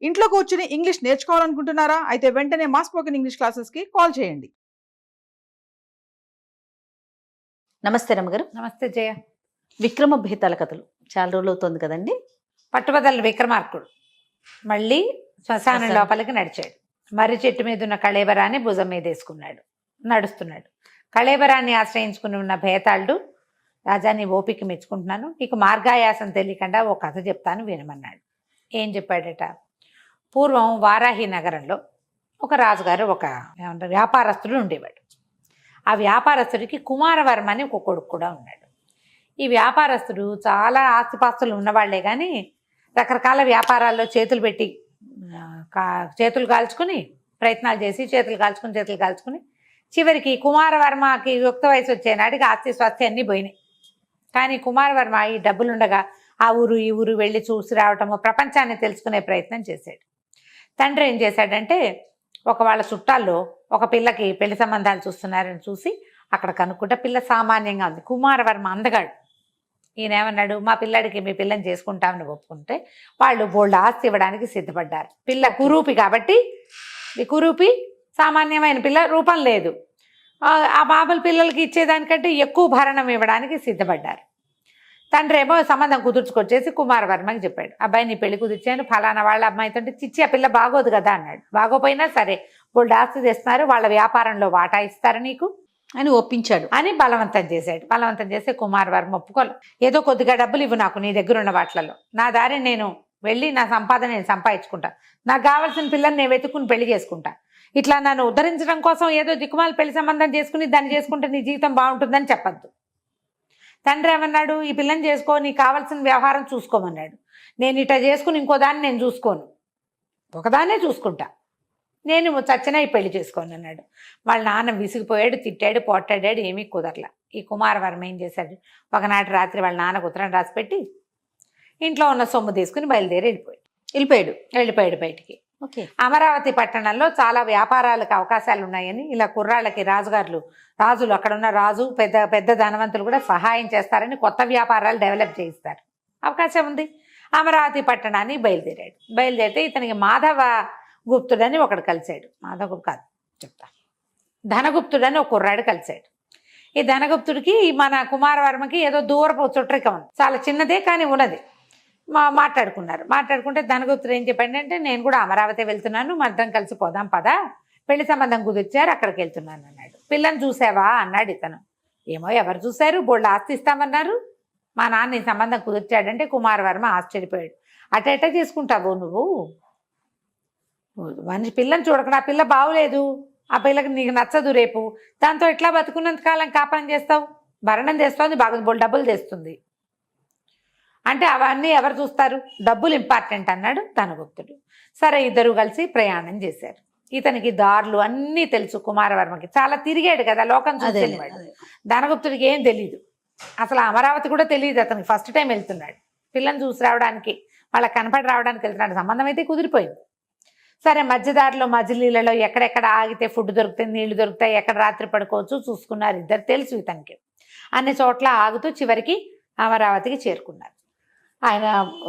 ఇంట్లో కూర్చుని ఇంగ్లీష్ నేర్చుకోవాలనుకుంటున్నారా? అయితే వెంటనే మా స్పోకెన్ ఇంగ్లీష్ క్లాసెస్‌కి కాల్ చేయండి. నమస్తే రమ్మగారు. నమస్తే జయ. విక్రమ భేతాల కథలు చాలా రోజులు అవుతుంది కదండి. పట్టుబదల విక్రమార్కుడు మళ్ళీ శ్మశానం లోపలికి నడిచాడు. మర్రి చెట్టు మీద ఉన్న కళేబరాన్ని భుజం మీద వేసుకున్నాడు, నడుస్తున్నాడు. కళేబరాన్ని ఆశ్రయించుకుని ఉన్న భేతాళుడు, రాజా నీ ఓపిక మెచ్చుకుంటున్నాను, నీకు మార్గాయాసం తెలియకుండా ఓ కథ చెప్తాను వినమన్నాడు. ఏం చెప్పాడట? పూర్వం వారాహి నగరంలో ఒక రాజుగారు ఒక వ్యాపారస్తుడు ఉండేవాడు. ఆ వ్యాపారస్తుడికి కుమారవర్మ అని ఒక కొడుకు కూడా ఉన్నాడు. ఈ వ్యాపారస్తుడు చాలా ఆస్తిపాస్తులు ఉన్నవాళ్లే కానీ రకరకాల వ్యాపారాల్లో చేతులు పెట్టి చేతులు కాల్చుకుని ప్రయత్నాలు చేసి చేతులు కాల్చుకుని చివరికి కుమారవర్మకి యుక్త వయసు వచ్చేనాటికి ఆస్తి స్వాస్తి అన్నీ పోయినాయి. కానీ కుమారవర్మ ఈ డబ్బులుండగా ఆ ఊరు ఈ ఊరు వెళ్ళి చూసి రావటము, ప్రపంచాన్ని తెలుసుకునే ప్రయత్నం చేశాడు. తండ్రి ఏం చేశాడంటే ఒక వాళ్ళ చుట్టాల్లో ఒక పిల్లకి పెళ్లి సంబంధాలు చూస్తున్నారని చూసి అక్కడ కనుక్కుంటే పిల్ల సామాన్యంగా ఉంది. కుమారవర్మ అందగాడు. ఈయన ఏమన్నాడు, మా పిల్లాడికి మీ పిల్లని చేసుకుంటామని ఒప్పుకుంటే వాళ్ళు బోల్డ్ ఆస్తి ఇవ్వడానికి సిద్ధపడ్డారు. పిల్ల కురూపి కాబట్టి, కురూపి సామాన్యమైన పిల్ల, రూపం లేదు. ఆ బాబుల పిల్లలకి ఇచ్చేదానికంటే ఎక్కువ భరణం ఇవ్వడానికి సిద్ధపడ్డారు. తండ్రి ఏమో సంబంధం కుదుర్చుకొచ్చేసి కుమారవర్మకి చెప్పాడు, అబ్బాయి నీ పెళ్లి కుదిర్చాను, ఫలానా వాళ్ళ అమ్మాయితో చిచ్చి ఆ పిల్ల బాగోదు కదా అన్నాడు. బాగోపోయినా సరే బోల్డ్ ఆస్తి తెస్తున్నారు, వాళ్ళ వ్యాపారంలో వాటా ఇస్తారు నీకు అని ఒప్పించాడు. అని బలవంతం చేశాడు. బలవంతం చేస్తే కుమారవర్మ ఒప్పుకోలే. ఏదో కొద్దిగా డబ్బులు ఇవ్వు నాకు నీ దగ్గర ఉన్న వాటిలలో, నా దారి నేను వెళ్ళి నా సంపాదన నేను సంపాదించుకుంటా, నాకు కావాల్సిన పిల్లని నేను వెతుక్కుని పెళ్లి చేసుకుంటా, ఇట్లా నన్ను ఉద్ధరించడం కోసం ఏదో దిక్కుమాల పెళ్లి సంబంధం చేసుకుని దాన్ని చేసుకుంటే నీ జీవితం బాగుంటుందని చెప్పద్దు. తండ్రి ఏమన్నాడు, ఈ పిల్లని చేసుకో, నీకు కావాల్సిన వ్యవహారం చూసుకోమన్నాడు. నేను ఇట్లా చేసుకుని ఇంకో దాన్ని నేను చూసుకోను, ఒకదాన్నే చూసుకుంటా, నేను చచ్చినా ఈ పెళ్లి చేసుకోను అన్నాడు. వాళ్ళ నాన్న విసిగిపోయాడు, తిట్టాడు, పోట్టాడాడు, ఏమీ కుదరలా. ఈ కుమారవర్మ ఏం చేశాడు, ఒకనాటి రాత్రి వాళ్ళ నాన్నకు ఉత్తరం రాసిపెట్టి ఇంట్లో ఉన్న సొమ్ము తీసుకుని బయలుదేరి వెళ్ళిపోయాడు బయటికి. ఓకే. అమరావతి పట్టణంలో చాలా వ్యాపారాలకు అవకాశాలు ఉన్నాయని ఇలా కుర్రాళ్ళకి రాజులు అక్కడ ఉన్న పెద్ద పెద్ద ధనవంతులు కూడా సహాయం చేస్తారని కొత్త వ్యాపారాలు డెవలప్ చేయిస్తారు, అవకాశం ఉంది. అమరావతి పట్టణాన్ని బయలుదేరితే ఇతనికి మాధవ గుప్తుడని ఒకడు కలిశాడు. ధనగుప్తుడని ఒక కుర్రాడు కలిశాడు. ఈ ధనగుప్తుడికి మన కుమారవర్మకి ఏదో దూరపు చుట్టరికం ఉంది, చాలా చిన్నదే కానీ ఉన్నది. మాట్లాడుకుంటే ధనగుప్తుడు ఏం చెప్పాడంటే, నేను కూడా అమరావతి వెళ్తున్నాను, మద్దం కలిసి పోదాం పదా, పెళ్లి సంబంధం కుదిర్చారు, అక్కడికి వెళ్తున్నాను అన్నాడు. పిల్లని చూసావా అన్నాడు ఇతను. ఏమో ఎవరు చూశారు, బోల్డ్ ఆస్తి ఇస్తామన్నారు, మా నాన్న ఈ సంబంధం కుదిర్చాడంటే కుమారవర్మ ఆశ్చర్యపోయాడు. అట చేసుకుంటావు నువ్వు, మనిషి పిల్లని చూడకుండా, ఆ పిల్ల బాగులేదు, ఆ పిల్లకి నీకు నచ్చదు, రేపు దాంతో ఎట్లా బతుకున్నంత కాలం కాపురం చేస్తావు, భరణం తెస్తుంది, బాగా బోల్డ్ డబ్బులు తెస్తుంది అంటే అవన్నీ ఎవరు చూస్తారు, డబ్బులు ఇంపార్టెంట్ అన్నాడు ధనగుప్తుడు. సరే ఇద్దరు కలిసి ప్రయాణం చేశారు. ఇతనికి దారులు అన్నీ తెలుసు, కుమారవర్మకి చాలా తిరిగాడు కదా, లోకం చూసేవాడు. ధనగుప్తుడికి ఏం తెలీదు, అసలు అమరావతి కూడా తెలియదు అతనికి, ఫస్ట్ టైం వెళ్తున్నాడు. పిల్లని చూసి రావడానికి, వాళ్ళకి కనపడి రావడానికి వెళ్తున్నాడు. సంబంధం అయితే కుదిరిపోయింది. సరే మధ్యదారిలో మజిలీలలో ఎక్కడెక్కడ ఆగితే ఫుడ్ దొరుకుతాయి, నీళ్లు దొరుకుతాయి, ఎక్కడ రాత్రి పడుకోవచ్చు చూసుకున్నారు ఇద్దరు, తెలుసు ఇతనికి. అన్ని చోట్ల ఆగుతూ చివరికి అమరావతికి చేరుకున్నారు. ఆయన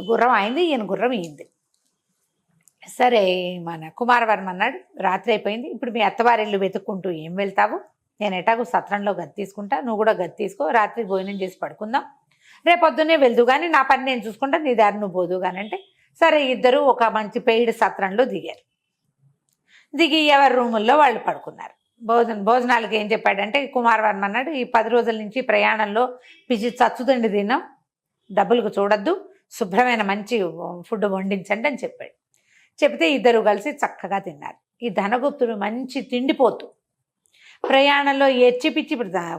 గుర్రం అయింది, ఈయన గుర్రం ఈయింది. సరే మన కుమారవర్మ అన్నాడు, రాత్రి అయిపోయింది, ఇప్పుడు మీ అత్తవారిల్లు వెతుక్కుంటూ ఏం వెళ్తావు, నేను ఎటాకు సత్రంలో గది తీసుకుంటా, నువ్వు కూడా గది తీసుకో, రాత్రి భోజనం చేసి పడుకుందాం, రేపొద్దునే వెళ్దు కానీ నా పని నేను చూసుకుంటా, నీ దారి నువ్వు పోదు కానీ అంటే, సరే ఇద్దరు ఒక మంచి పెయిడ్ సత్రంలో దిగి ఎవరి రూముల్లో వాళ్ళు పడుకున్నారు. భోజనాలకి ఏం చెప్పాడంటే కుమారవర్మ అన్నాడు, ఈ 10 రోజుల నుంచి ప్రయాణంలో పిచ్చి చచ్చుదండి తిన్నాం, డబ్బులకు చూడొద్దు, శుభ్రమైన మంచి ఫుడ్ వండించండి అని చెప్పాడు. చెప్తే ఇద్దరు కలిసి చక్కగా తిన్నారు. ఈ ధనగుప్తుడు మంచి తిండిపోతూ ప్రయాణంలో ఎచ్చిపిచ్చి,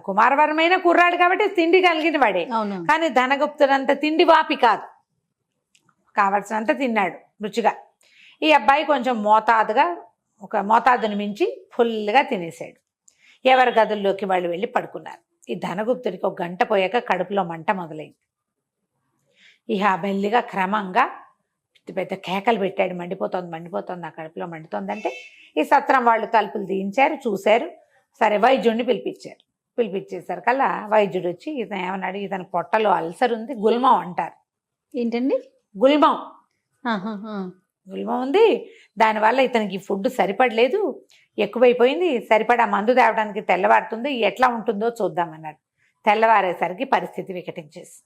కుమారవర్మైన కుర్రాడు కాబట్టి తిండి కలిగిన వాడే, కానీ ధనగుప్తుడంత తిండి వాపి కాదు, కావలసినంత తిన్నాడు రుచిగా. ఈ అబ్బాయి కొంచెం మోతాదుని మించి ఫుల్గా తినేశాడు. ఎవరి గదుల్లోకి వాళ్ళు వెళ్ళి పడుకున్నారు. ఈ ధనగుప్తుడికి 1 గంట పోయాక కడుపులో మంట మొదలైంది. ఇక మెల్లిగా క్రమంగా పెద్ద కేకలు పెట్టాడు, మండిపోతుంది, ఆ కడుపులో మండుతోందంటే ఈ సత్రం వాళ్ళు తలుపులు తీయించారు, చూశారు. సరే వైద్యుడిని పిలిపించేశారు కల్లా వైద్యుడు వచ్చి ఇతను ఏమన్నాడు, ఇతని పొట్టలో అల్సర్ ఉంది, గుల్మం అంటారు. ఏంటండి? గుల్మం. గుల్మ ఉంది, దానివల్ల ఇతనికి ఫుడ్ సరిపడలేదు, ఎక్కువైపోయింది, సరిపడా మందు తేవడానికి తెల్లవారుతుంది, ఎట్లా ఉంటుందో చూద్దామన్నాడు. తెల్లవారేసరికి పరిస్థితి వికటించేసి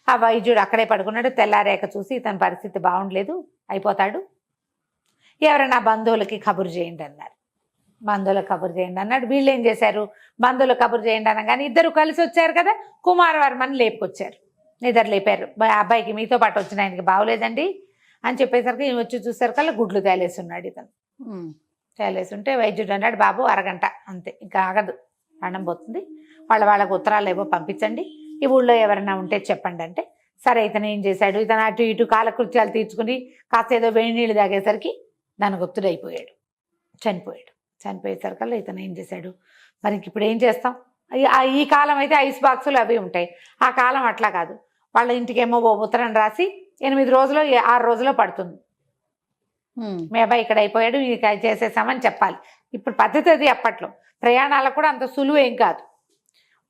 ఆ వైద్యుడు అక్కడే పడుకున్నాడు. తెల్లారేక చూసి ఇతని పరిస్థితి బాగుండలేదు, అయిపోతాడు, ఎవరైనా బంధువులకి కబురు చేయండి అన్నారు. బంధువులకు కబురు చేయండి అన్నాడు. వీళ్ళు ఏం చేశారు, బంధువులకు కబురు చేయండి అనగానే ఇద్దరు కలిసి వచ్చారు కదా, కుమారవర్మని లేపుకొచ్చారు. నిద్ర లేపారు. అబ్బాయికి మీతో పాటు వచ్చిన ఆయనకి బాగోలేదండి అని చెప్పేసరికి ఈయన వచ్చి చూసేసరికల్లా గుడ్లు తేలేసి ఉన్నాడు. ఇతను తేలేసి ఉంటే వైద్యుడు అన్నాడు, బాబు అరగంట అంతే, ఇంకా ఆగదు, ప్రాణం పోతుంది, వాళ్ళకి ఉత్తరాలు ఏవో పంపించండి, ఈ ఊళ్ళో ఎవరైనా ఉంటే చెప్పండి అంటే, సరే ఇతను ఏం చేశాడు, ఇతను అటు ఇటు కాలకృత్యాలు తీర్చుకుని కాస్త ఏదో వేడి నీళ్ళు తాగేసరికి ధనగుప్తుడు అయిపోయాడు, చనిపోయాడు. చనిపోయేసరికల్లా ఇతను ఏం చేశాడు, మరి ఇప్పుడు ఏం చేస్తాం, ఈ కాలం అయితే ఐస్ బాక్సులు అవి ఉంటాయి, ఆ కాలం అట్లా కాదు. వాళ్ళ ఇంటికేమో ఓ ఉత్తరం రాసి 8 రోజులో 6 రోజులో పడుతుంది, మీ అబ్బాయి ఇక్కడ అయిపోయాడు, ఇక చేసేసామని చెప్పాలి. ఇప్పుడు పద్ధతి అది. అప్పట్లో ప్రయాణాలకు కూడా అంత సులువు ఏం కాదు,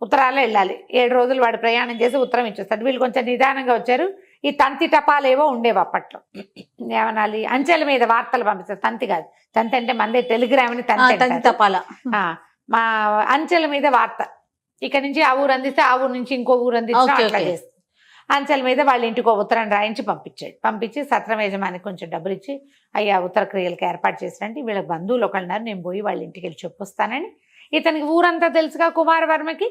ఉత్తరాలే వెళ్ళాలి. 7 రోజులు వాడు ప్రయాణం చేసి ఉత్తరం ఇచ్చేస్తాడు. వీళ్ళు కొంచెం నిదానంగా వచ్చారు. ఈ తంతి టపాలేవో ఉండేవి అప్పట్లో, ఏమనాలి, అంచెల మీద వార్తలు పంపిస్తారు. తంతి కాదు, తంతి అంటే మందే టెలిగ్రామ్ అని తంతి తపాల. మా అంచెల మీద వార్త, ఇక్కడ నుంచి ఆ ఊరు అందిస్తే ఆ ఊరు నుంచి ఇంకో ఊరు అందిస్తే అట్లా చేస్తుంది. అంచెల మీద వాళ్ళ ఇంటికి ఉత్తరం రాయించి పంపించాడు. పంపించి సత్రం యజమానికి కొంచెం డబ్బులు ఇచ్చి, అయ్యా ఉత్తర క్రియలకు ఏర్పాటు చేసినంటే వీళ్ళకి బంధువులు ఒకళ్ళన్నారు, నేను పోయి వాళ్ళ ఇంటికి వెళ్ళి చెప్పొస్తానని. ఇతనికి ఊరంతా తెలుసుగా కుమారవర్మకి.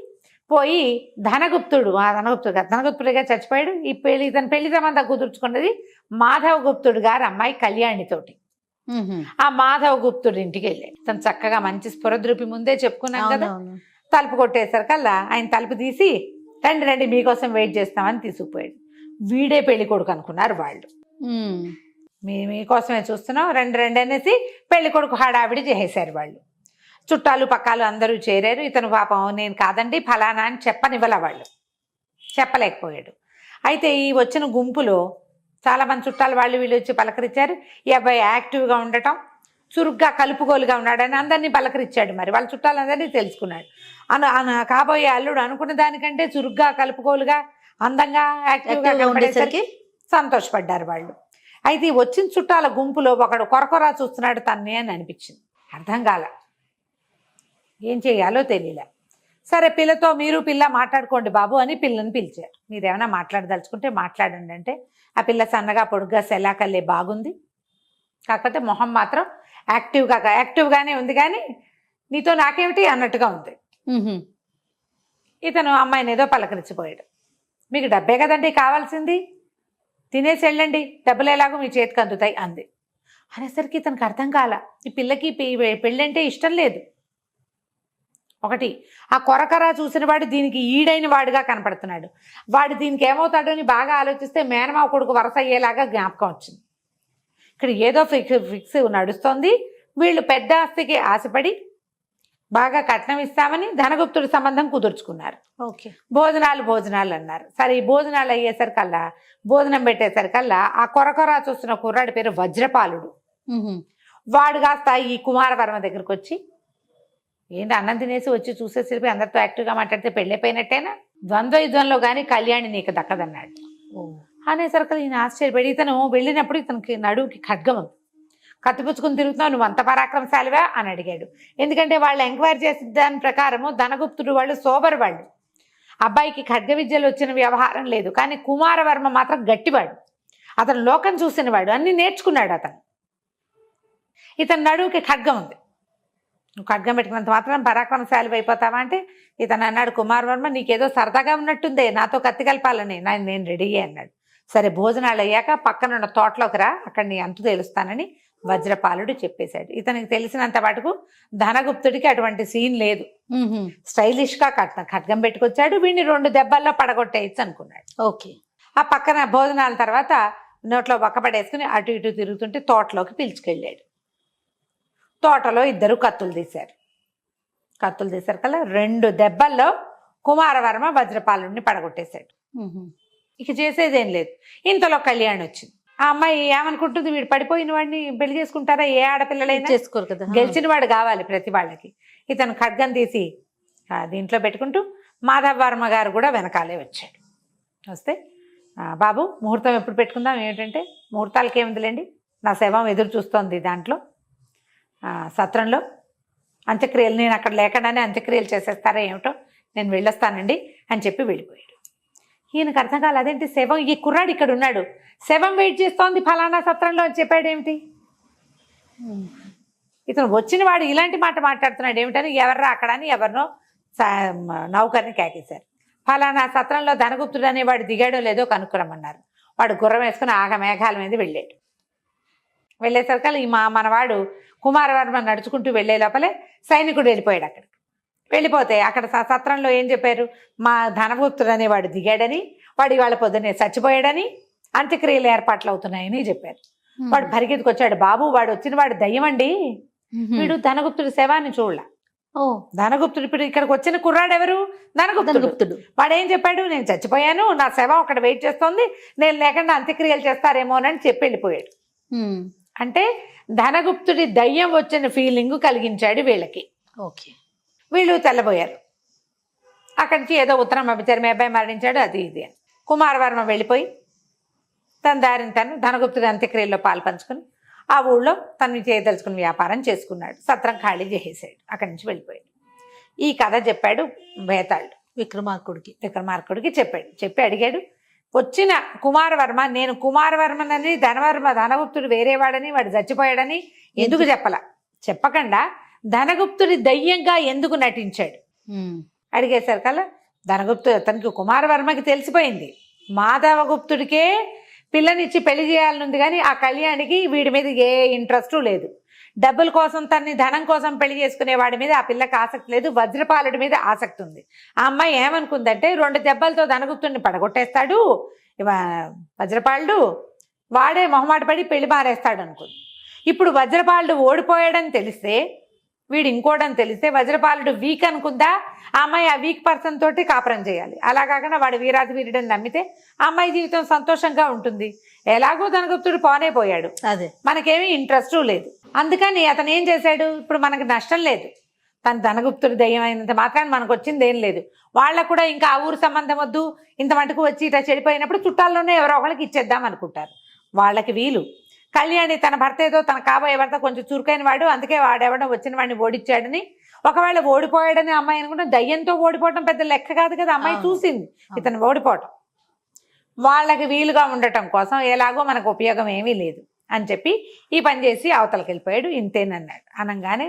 పోయి ధనగుప్తుడిగా చచ్చిపోయాడు. ఇతను పెళ్లి సంబంధం కుదుర్చుకున్నది మాధవ గుప్తుడు గారు అమ్మాయి కళ్యాణితోటి. ఆ మాధవ గుప్తుడి ఇంటికి వెళ్ళాడు. తను చక్కగా మంచి స్ఫురద్రూపి, ముందే చెప్పుకున్నాం కదా. తలుపు కొట్టేసరికల్లా ఆయన తలుపు తీసి, రండి రండి మీకోసం వెయిట్ చేస్తామని తీసుకుపోయాడు. వీడే పెళ్లి కొడుకు అనుకున్నారు వాళ్ళు. మీకోసమే చూస్తున్నాం, రండి రండి అనేసి పెళ్లి కొడుకు హడావిడి చేసేశారు వాళ్ళు. చుట్టాలు పక్కాలు అందరూ చేరారు. ఇతను పాపం నేను కాదండి ఫలానా అని చెప్పనివ్వల, వాళ్ళు చెప్పలేకపోయాడు. అయితే ఈ వచ్చిన గుంపులో చాలామంది చుట్టాలు వాళ్ళు వీళ్ళు వచ్చి పలకరించారు. ఈ అబ్బాయి యాక్టివ్గా ఉండటం, చురుగ్గా కలుపుగోలుగా ఉన్నాడని అందరినీ పలకరించాడు. మరి వాళ్ళ చుట్టాలందరినీ తెలుసుకున్నాడు. కాబోయే అల్లుడు అనుకున్న దానికంటే చురుగ్గా కలుపుగోలుగా అందంగా యాక్టివ్గా ఉండేసరికి సంతోషపడ్డారు వాళ్ళు. అయితే ఈ వచ్చిన చుట్టాల గుంపులో ఒకడు కొరకొరా చూస్తున్నాడు తన్నే అని అనిపించింది. అర్థం కాల, ఏం చేయాలో తెలియలే. సరే పిల్లతో మీరు పిల్ల మాట్లాడుకోండి బాబు అని పిల్లని పిలిచారు. మీరు ఏమైనా మాట్లాడదలుచుకుంటే మాట్లాడండి అంటే, ఆ పిల్ల సన్నగా పొడుగ్గా సెలాకల్లే బాగుంది, కాకపోతే మొహం మాత్రం యాక్టివ్గానే ఉంది, కానీ నీతో నాకేమిటి అన్నట్టుగా ఉంది. ఇతను అమ్మాయిని ఏదో పలకరించిపోయాడు. మీకు డబ్బే కదండి కావాల్సింది, తినేసి వెళ్ళండి, డబ్బులు ఎలాగో మీ చేతికి అందుతాయి అంది. అనేసరికి ఇతనికి అర్థం కాల, ఈ పిల్లకి పెళ్ళంటే ఇష్టం లేదు. ఒకటి, ఆ కొరకరా చూసిన వాడు దీనికి ఈడైన వాడుగా కనపడుతున్నాడు. వాడు దీనికి ఏమవుతాడో అని బాగా ఆలోచిస్తే మేనమావ కొడుకు వరస అయ్యేలాగా జ్ఞాపకం వచ్చింది. ఇక్కడ ఏదో ఫిక్స్ నడుస్తోంది. వీళ్ళు పెద్ద ఆస్తికి ఆశపడి బాగా కట్నం ఇస్తామని ధనగుప్తుడి సంబంధం కుదుర్చుకున్నారు. ఓకే, భోజనాలు అన్నారు. సరే ఈ భోజనాలు అయ్యేసరికల్లా, భోజనం పెట్టేసరికల్లా ఆ కొరకొరా చూస్తున్న కుర్రాడి పేరు వజ్రపాలుడు. వాడు కాస్త ఈ కుమారవర్మ దగ్గరకు వచ్చి, ఏంటి అన్నం తినేసి వచ్చి చూసేసరికి అందరితో యాక్టివ్గా మాట్లాడితే పెళ్ళైపోయినట్టేనా, ద్వంద్వయుద్ధంలో కానీ కళ్యాణి నీకు దక్కదన్నాడు. అనేసరికి ఈయన ఆశ్చర్యపడి, ఇతను వెళ్ళినప్పుడు ఇతనికి నడువుకి ఖడ్గం ఉంది, కత్తిపుచ్చుకుని తిరుగుతున్నావు, నువ్వు అంత పరాక్రమశాలివా అని అడిగాడు. ఎందుకంటే వాళ్ళు ఎంక్వైరీ చేసిన దాని ప్రకారము ధనగుప్తుడు వాళ్ళు సోబర్ వాళ్ళు, అబ్బాయికి ఖడ్గ విద్యలు వచ్చిన వ్యవహారం లేదు. కానీ కుమారవర్మ మాత్రం గట్టివాడు, అతను లోకం చూసినవాడు, అన్ని నేర్చుకున్నాడు అతను. ఇతను నడువుకి ఖడ్గం ఉంది, నువ్వు ఖడ్గం పెట్టుకున్నంత మాత్రం పరాక్రమశాలి అయిపోతావా అంటే, ఇతను అన్నాడు, కుమారవర్మ నీకేదో సరదాగా ఉన్నట్టుందే, నాతో కత్తి కలపాలని, నేను రెడీ అన్నాడు. సరే భోజనాలు అయ్యాక పక్కన ఉన్న తోటలోకి రా, అక్కడ నీ అంతు తెలుస్తానని వజ్రపాలుడు చెప్పేశాడు. ఇతనికి తెలిసినంత మటుకు ధనగుప్తుడికి అటువంటి సీన్ లేదు, స్టైలిష్గా ఖడ్గం పెట్టుకొచ్చాడు, వీడిని 2 దెబ్బల్లో పడగొట్టేయచ్చు అనుకున్నాడు. ఓకే, ఆ పక్కన భోజనాల తర్వాత నోట్లో ఒక్కపడేసుకుని అటు ఇటు తిరుగుతుంటే తోటలోకి పిలుచుకెళ్ళాడు. తోటలో ఇద్దరు కత్తులు తీశారు కల్లా 2 దెబ్బల్లో కుమారవర్మ వజ్రపాలుడిని పడగొట్టేశాడు. ఇక చేసేదేం లేదు. ఇంతలో కళ్యాణి వచ్చింది. ఆ అమ్మాయి ఏమనుకుంటుంది, వీడు పడిపోయిన వాడిని పెళ్లి చేసుకుంటారా, ఏ ఆడపిల్లలైనా చేసుకోరు కదా, గెలిచిన వాడు కావాలి ప్రతి వాళ్ళకి. ఇతను ఖడ్గం తీసి దీంట్లో పెట్టుకుంటూ మాధవ వర్మ గారు కూడా వెనకాలే వచ్చాడు. వస్తే బాబు ముహూర్తం ఎప్పుడు పెట్టుకుందాం, ఏమిటంటే ముహూర్తాలకి ఏముందిలేండి, నా శవం ఎదురు చూస్తోంది దాంట్లో సత్రంలో అంత్యక్రియలు, నేను అక్కడ లేకుండానే అంత్యక్రియలు చేసేస్తారా ఏమిటో, నేను వెళ్ళొస్తానండి అని చెప్పి వెళ్ళిపోయాడు. ఈయనకు అర్థం కాదు, అదేంటి శవం, ఈ కుర్రాడు ఇక్కడ ఉన్నాడు, శవం వెయిట్ చేస్తోంది ఫలానా సత్రంలో అని చెప్పాడు ఏమిటి, ఇతను వచ్చిన వాడు ఇలాంటి మాట మాట్లాడుతున్నాడు ఏమిటని ఎవర్రా అక్కడ అని ఎవరినో నౌకర్ని కేకేశారు. ఫలానా సత్రంలో ధనగుప్తుడు అనేవాడు దిగాడో లేదో కనుక్కురమ్మన్నారు. వాడు గుర్రం వేసుకుని ఆగ మేఘాల మీద వెళ్ళాడు. వెళ్ళేసరికి మనవాడు కుమారవర్మ నడుచుకుంటూ వెళ్ళే లోపలే సైనికుడు వెళ్ళిపోయాడు. అక్కడికి వెళ్ళిపోతే అక్కడ సత్రంలో ఏం చెప్పారు, మా ధనగుప్తుడు అనేవాడు దిగాడని, వాడు ఇవాళ పొద్దున్నే చచ్చిపోయాడని, అంత్యక్రియలు ఏర్పాట్లు అవుతున్నాయని చెప్పారు. వాడు పరిగెత్తుకొచ్చాడు, బాబు వాడు వచ్చిన వాడు దయ్యమండి, వీడు ధనగుప్తుడి శవాన్ని చూడలా. ఓ ధనగుప్తుడు, ఇప్పుడు ఇక్కడికి వచ్చిన కుర్రాడు ఎవరు, ధనగుప్తుడు. వాడు ఏం చెప్పాడు, నేను చచ్చిపోయాను, నా శవం అక్కడ వెయిట్ చేస్తోంది, నేను లేకుండా అంత్యక్రియలు చేస్తారేమోనని చెప్పి వెళ్ళిపోయాడు. అంటే ధనగుప్తుడి దయ్యం వచ్చిన ఫీలింగ్ కలిగించాడు వీళ్ళకి. ఓకే, వీళ్ళు తెల్లబోయారు. అక్కడి నుంచి ఏదో ఉత్తరం పంపించారు, మీ అబ్బాయి మరణించాడు అది ఇది అని. కుమారవర్మ వెళ్ళిపోయి తన దారిని తను ధనగుప్తుడి అంత్యక్రియల్లో పాలు పంచుకొని ఆ ఊళ్ళో తను చేయదలుచుకుని వ్యాపారం చేసుకున్నాడు. సత్రం ఖాళీ చేసేసాడు, అక్కడి నుంచి వెళ్ళిపోయాడు. ఈ కథ చెప్పాడు బేతాళుడు విక్రమార్కుడికి చెప్పి అడిగాడు, వచ్చిన కుమారవర్మ, నేను కుమారవర్మనని ధనగుప్తుడు వేరేవాడని, వాడు చచ్చిపోయాడని ఎందుకు చెప్పకుండా ధనగుప్తుడి దయ్యంగా ఎందుకు నటించాడు అడిగేసరికల్లా ధనగుప్తుడు, అతనికి కుమారవర్మకి తెలిసిపోయింది మాధవగుప్తుడికే పిల్లనిచ్చి పెళ్లి చేయాలనుంది, కానీ ఆ కళ్యాణికి వీడి మీద ఏ ఇంట్రెస్ట్ లేదు, డబ్బుల కోసం తన్ని ధనం కోసం పెళ్లి చేసుకునే వాడి మీద ఆ పిల్లకి ఆసక్తి లేదు, వజ్రపాలుడి మీద ఆసక్తి ఉంది. ఆ అమ్మాయి ఏమనుకుందంటే 2 దెబ్బలతో ధనగుప్తుడిని పడగొట్టేస్తాడు వజ్రపాలుడు, వాడే మొహమాట పడి పెళ్లి మారేస్తాడు అనుకుంది. ఇప్పుడు వజ్రపాలుడు ఓడిపోయాడని తెలిస్తే, వీడు ఇంకోడని తెలిస్తే వజ్రపాలుడు వీక్ అనుకుందా, ఆ అమ్మాయి ఆ వీక్ పర్సన్ తోటి కాపురం చేయాలి. అలా కాకుండా వాడు వీరాది వీరుడని నమ్మితే ఆ అమ్మాయి జీవితం సంతోషంగా ఉంటుంది. ఎలాగో ధనగుప్తుడు పోనే పోయాడు, అదే మనకేమీ ఇంట్రెస్ట్ లేదు. అందుకని అతను ఏం చేశాడు, ఇప్పుడు మనకు నష్టం లేదు, తను ధనగుప్తుడు దయ్యం అయినంత మాత్రాన్ని మనకు వచ్చింది ఏం లేదు, వాళ్ళకు కూడా ఇంకా ఆ ఊరు సంబంధం వద్దు, ఇంత మటుకు వచ్చి ఇట్లా చెడిపోయినప్పుడు చుట్టాల్లోనే ఎవరో ఒకరికి ఇచ్చేద్దాం అనుకుంటారు. వాళ్ళకి వీలు. కళ్యాణి తన భర్త ఏదో తన కాబోయే భర్త కొంచెం చురుకైన వాడు, అందుకే వాడెవడో వచ్చిన వాడిని ఓడిచ్చాడని, ఒకవేళ ఓడిపోయాడని అమ్మాయి అనుకుంటే దయ్యంతో ఓడిపోవడం పెద్ద లెక్క కాదు కదా, అమ్మాయి చూసింది ఇతను ఓడిపోవటం. వాళ్ళకి వీలుగా ఉండటం కోసం ఎలాగో మనకు ఉపయోగం ఏమీ లేదు అని చెప్పి ఈ పని చేసి అవతలకి వెళ్ళిపోయాడు. ఇంతేనన్నాడు. అనగానే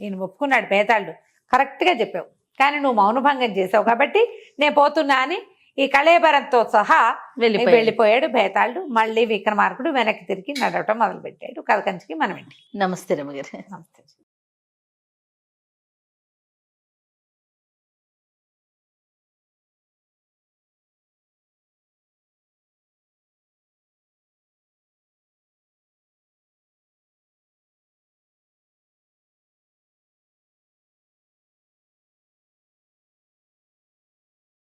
ఈయన ఒప్పుకున్నాడు, బేతాళుడు కరెక్ట్గా చెప్పావు, కానీ నువ్వు మౌనభంగం చేసావు కాబట్టి నేను పోతున్నా అని ఈ కళేబరంతో సహా వెళ్ళిపోయాడు బేతాళుడు. మళ్ళీ విక్రమార్కుడు వెనక్కి తిరిగి నడవటం మొదలుపెట్టాడు. కథ కంచికి మనం ఇంటికి. నమస్తే రమగారు. నమస్తే.